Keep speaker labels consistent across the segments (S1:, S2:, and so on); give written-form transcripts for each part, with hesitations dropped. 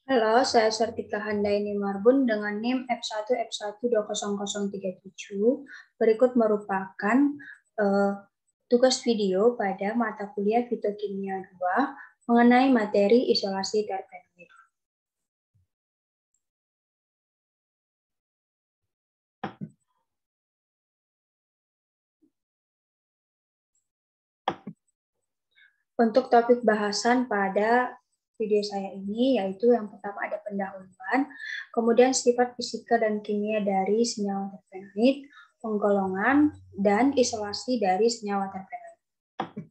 S1: Halo, saya Sartika Handaini Marbun dengan NIM F1F1200037. Berikut merupakan tugas video pada mata kuliah Fitokimia 2 mengenai materi isolasi terpenoid. Untuk topik bahasan pada video saya ini yaitu yang pertama ada pendahuluan, kemudian sifat fisika dan kimia dari senyawa terpenoid, penggolongan, dan isolasi dari senyawa terpenoid.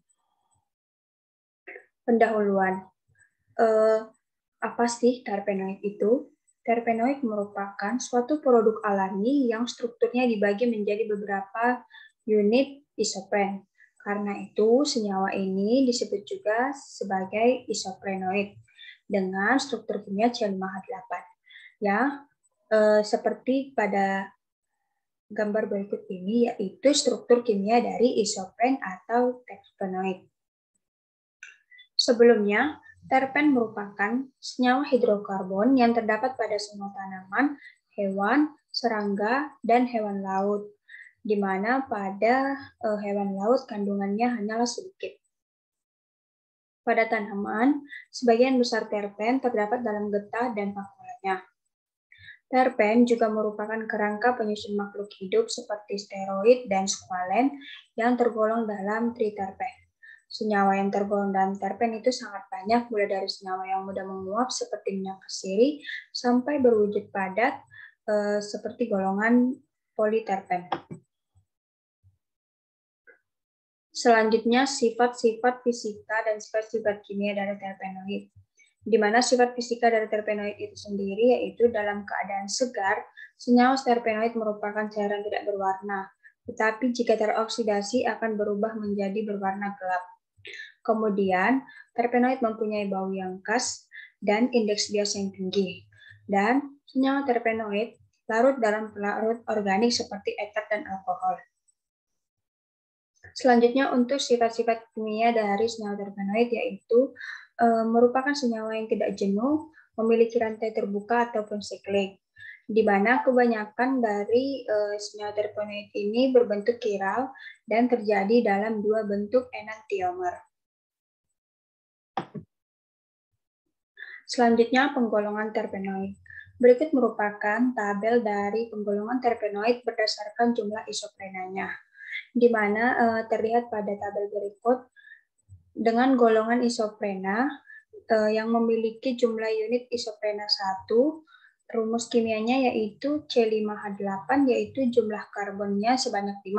S1: Pendahuluan. Apa sih terpenoid itu? Terpenoid merupakan suatu produk alami yang strukturnya dibagi menjadi beberapa unit isopren. Karena itu, senyawa ini disebut juga sebagai isoprenoid dengan struktur kimia C5H8. Ya, seperti pada gambar berikut ini, yaitu struktur kimia dari isopren atau terpenoid. Sebelumnya, terpen merupakan senyawa hidrokarbon yang terdapat pada semua tanaman, hewan, serangga, dan hewan laut, di mana pada hewan laut kandungannya hanyalah sedikit. Pada tanaman, sebagian besar terpen terdapat dalam getah dan vakuolanya. Terpen juga merupakan kerangka penyusun makhluk hidup seperti steroid dan squalen yang tergolong dalam triterpen. Senyawa yang tergolong dalam terpen itu sangat banyak, mulai dari senyawa yang mudah menguap seperti minyak kesiri sampai berwujud padat seperti golongan politerpen. Selanjutnya, sifat-sifat fisika dan sifat-sifat kimia dari terpenoid. Di mana sifat fisika dari terpenoid itu sendiri yaitu dalam keadaan segar, senyawa terpenoid merupakan cairan tidak berwarna, tetapi jika teroksidasi akan berubah menjadi berwarna gelap. Kemudian, terpenoid mempunyai bau yang khas dan indeks bias yang tinggi. Dan senyawa terpenoid larut dalam pelarut organik seperti eter dan alkohol. Selanjutnya untuk sifat-sifat kimia dari senyawa terpenoid yaitu merupakan senyawa yang tidak jenuh, memiliki rantai terbuka ataupun siklik, di mana kebanyakan dari senyawa terpenoid ini berbentuk kiral dan terjadi dalam dua bentuk enantiomer. Selanjutnya penggolongan terpenoid. Berikut merupakan tabel dari penggolongan terpenoid berdasarkan jumlah isoprenanya, di mana terlihat pada tabel berikut dengan golongan isoprena yang memiliki jumlah unit isoprena 1, rumus kimianya yaitu C5H8 yaitu jumlah karbonnya sebanyak 5.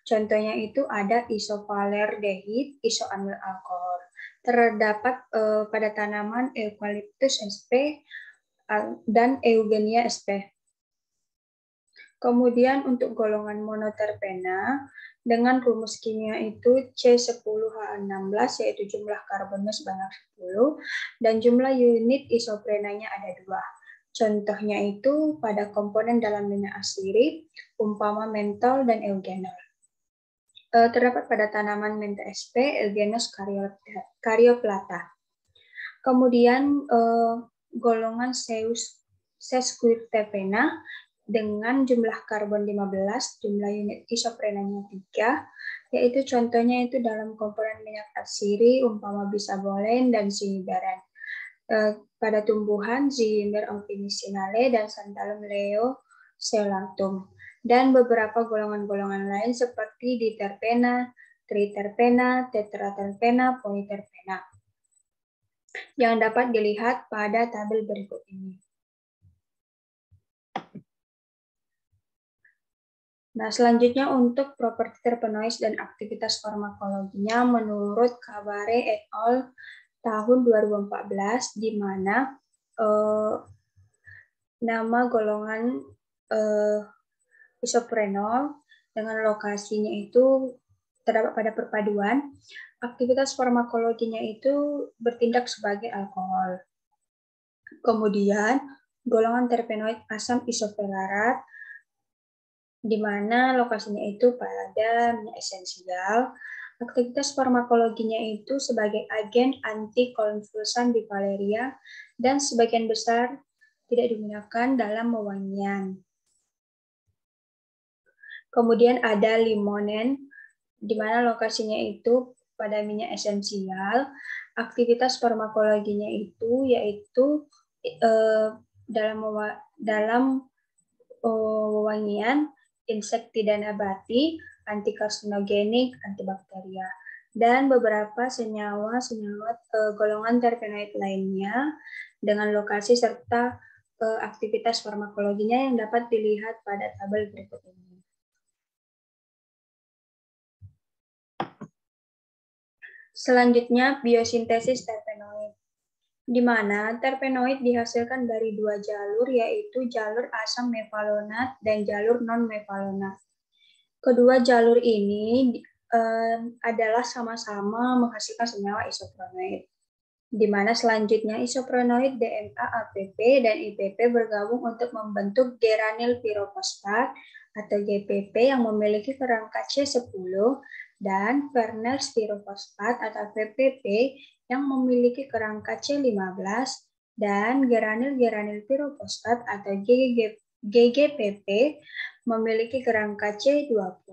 S1: Contohnya itu ada isovalerdehid, isoamil alkohol. Terdapat pada tanaman Eucalyptus sp dan Eugenia sp. Kemudian untuk golongan monoterpena dengan rumus kimia itu C10H16 yaitu jumlah karbonnya sebanyak 10 dan jumlah unit isoprenanya ada 2. Contohnya itu pada komponen dalam minyak asiri, umpama mentol dan eugenol. Terdapat pada tanaman Mentha sp, Eugenus caryophyllata. Kemudian golongan sesquiterpena dengan jumlah karbon 15, jumlah unit isoprenanya 3, yaitu contohnya itu dalam komponen minyak asiri, umpama bisabolen dan zingiberan. Pada tumbuhan, Zymer officinale dan Santalum leoceolatum. Dan beberapa golongan-golongan lain seperti diterpena, triterpena, tetraterpena, politerpena yang dapat dilihat pada tabel berikut ini. Nah, selanjutnya untuk properti terpenoid dan aktivitas farmakologinya menurut Kabare et al. Tahun 2014, di mana nama golongan isoprenol dengan lokasinya itu terdapat pada perpaduan, aktivitas farmakologinya itu bertindak sebagai alkohol. Kemudian, golongan terpenoid asam isopelarat, di mana lokasinya itu pada minyak esensial, Aktivitas farmakologinya itu sebagai agen antikonvulsan di Valeria dan sebagian besar tidak digunakan dalam wewangian. Kemudian ada limonen, di mana lokasinya itu pada minyak esensial. Aktivitas farmakologinya itu yaitu dalam wewangian, insektida nabati, antikarsinogenik, antibakteria, dan beberapa senyawa-senyawa golongan terpenoid lainnya dengan lokasi serta aktivitas farmakologinya yang dapat dilihat pada tabel berikut ini. Selanjutnya, biosintesis terpenoid, di mana terpenoid dihasilkan dari dua jalur, yaitu jalur asam mevalonat dan jalur non-mevalonat. Kedua jalur ini adalah sama-sama menghasilkan senyawa isoprenoid, di mana selanjutnya isoprenoid DMA, APP, dan IPP bergabung untuk membentuk geranil pirofosfat atau GPP yang memiliki kerangka C10 dan Werner pirofosfat atau VPP yang memiliki kerangka C15 dan geranil pirofosfat atau GGPP memiliki kerangka C20,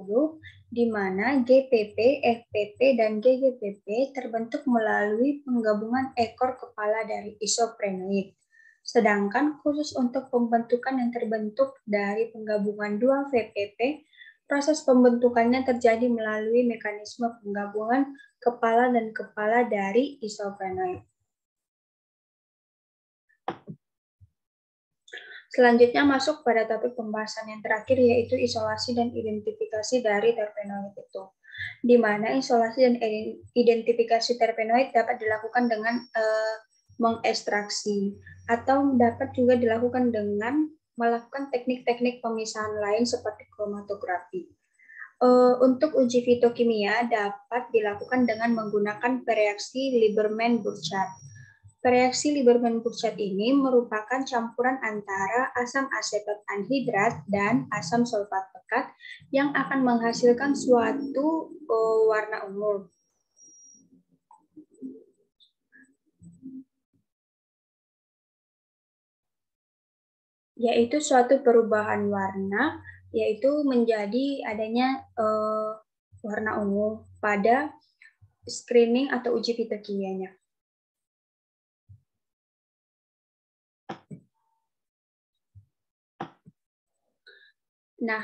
S1: di mana GPP, FPP, dan GGPP terbentuk melalui penggabungan ekor kepala dari isoprenoid. Sedangkan khusus untuk pembentukan yang terbentuk dari penggabungan dua VPP, proses pembentukannya terjadi melalui mekanisme penggabungan kepala dan kepala dari isoprenoid. Selanjutnya masuk pada topik pembahasan yang terakhir, yaitu isolasi dan identifikasi dari terpenoid itu. Di mana isolasi dan identifikasi terpenoid dapat dilakukan dengan mengekstraksi, atau dapat juga dilakukan dengan melakukan teknik-teknik pemisahan lain seperti kromatografi. Untuk uji fitokimia dapat dilakukan dengan menggunakan reaksi Lieberman-Burchard. Reaksi Lieberman-Burchard ini merupakan campuran antara asam asetat anhidrat dan asam sulfat pekat yang akan menghasilkan suatu warna ungu. Yaitu suatu perubahan warna, yaitu menjadi adanya warna ungu pada screening atau uji fitokimianya. Nah,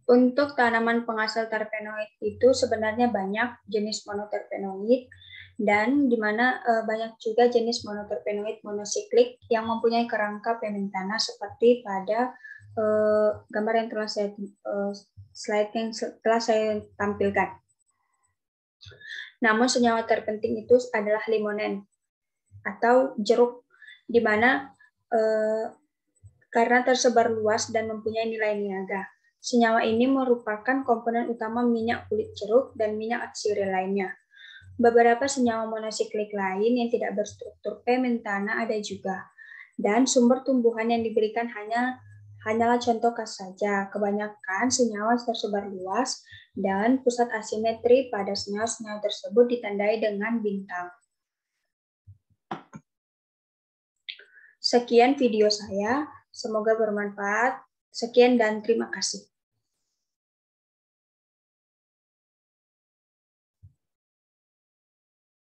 S1: untuk tanaman penghasil terpenoid itu sebenarnya banyak jenis monoterpenoid, dan di mana banyak juga jenis monoterpenoid monosiklik yang mempunyai kerangka pemintana seperti pada gambar yang telah slide yang telah saya tampilkan. Namun senyawa terpenting itu adalah limonen atau jeruk, di mana karena tersebar luas dan mempunyai nilai niaga. Senyawa ini merupakan komponen utama minyak kulit jeruk dan minyak atsiri lainnya. Beberapa senyawa monosiklik lain yang tidak berstruktur pemintana ada juga, dan sumber tumbuhan yang diberikan hanyalah contoh khas saja. Kebanyakan senyawa tersebar luas dan pusat asimetri pada senyawa-senyawa tersebut ditandai dengan bintang. Sekian video saya, semoga bermanfaat. Sekian dan terima kasih.